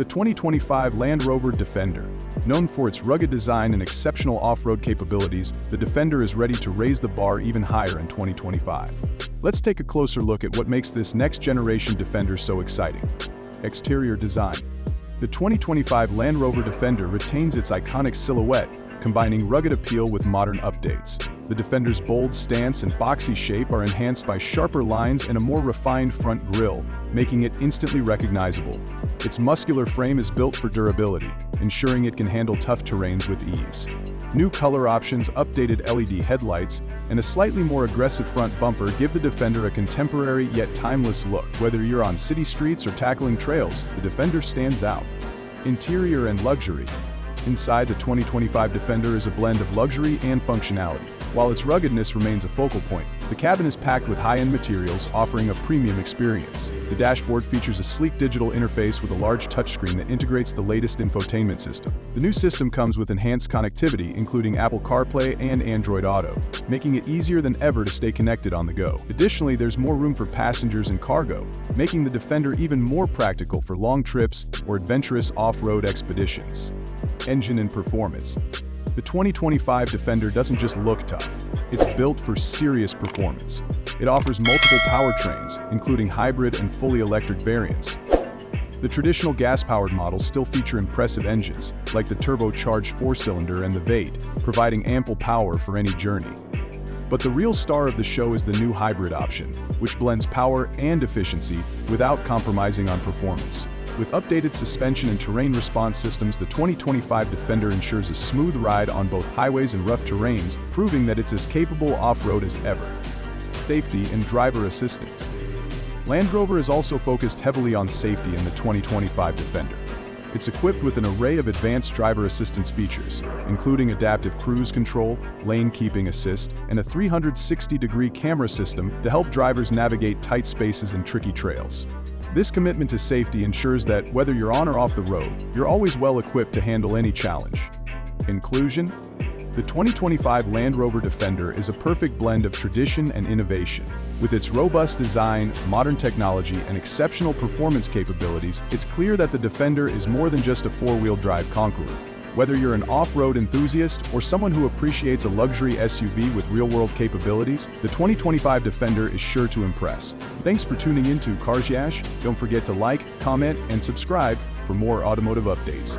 The 2025 Land Rover Defender. Known for its rugged design and exceptional off-road capabilities, the Defender is ready to raise the bar even higher in 2025. Let's take a closer look at what makes this next-generation Defender so exciting. Exterior design. The 2025 Land Rover Defender retains its iconic silhouette, combining rugged appeal with modern updates. The Defender's bold stance and boxy shape are enhanced by sharper lines and a more refined front grille, making it instantly recognizable. Its muscular frame is built for durability, ensuring it can handle tough terrains with ease. New color options, updated LED headlights, and a slightly more aggressive front bumper give the Defender a contemporary yet timeless look. Whether you're on city streets or tackling trails, the Defender stands out. Interior and luxury. Inside, the 2025 Defender is a blend of luxury and functionality. While its ruggedness remains a focal point, the cabin is packed with high-end materials, offering a premium experience. The dashboard features a sleek digital interface with a large touchscreen that integrates the latest infotainment system. The new system comes with enhanced connectivity, including Apple CarPlay and Android Auto, making it easier than ever to stay connected on the go. Additionally, there's more room for passengers and cargo, making the Defender even more practical for long trips or adventurous off-road expeditions. Engine and performance. The 2025 Defender doesn't just look tough, it's built for serious performance. It offers multiple powertrains, including hybrid and fully electric variants. The traditional gas-powered models still feature impressive engines, like the turbocharged 4-cylinder and the V8, providing ample power for any journey. But the real star of the show is the new hybrid option, which blends power and efficiency without compromising on performance. With updated suspension and terrain response systems, the 2025 Defender ensures a smooth ride on both highways and rough terrains, proving that it's as capable off-road as ever. Safety and driver assistance. Land Rover is also focused heavily on safety in the 2025 Defender. It's equipped with an array of advanced driver assistance features, including adaptive cruise control, lane keeping assist, and a 360-degree camera system to help drivers navigate tight spaces and tricky trails. This commitment to safety ensures that, whether you're on or off the road, you're always well equipped to handle any challenge. Inclusion. The 2025 Land Rover Defender is a perfect blend of tradition and innovation. With its robust design, modern technology, and exceptional performance capabilities, it's clear that the Defender is more than just a four-wheel drive conqueror. Whether you're an off-road enthusiast or someone who appreciates a luxury SUV with real-world capabilities, the 2025 Defender is sure to impress. Thanks for tuning in to Cars Yash. Don't forget to like, comment, and subscribe for more automotive updates.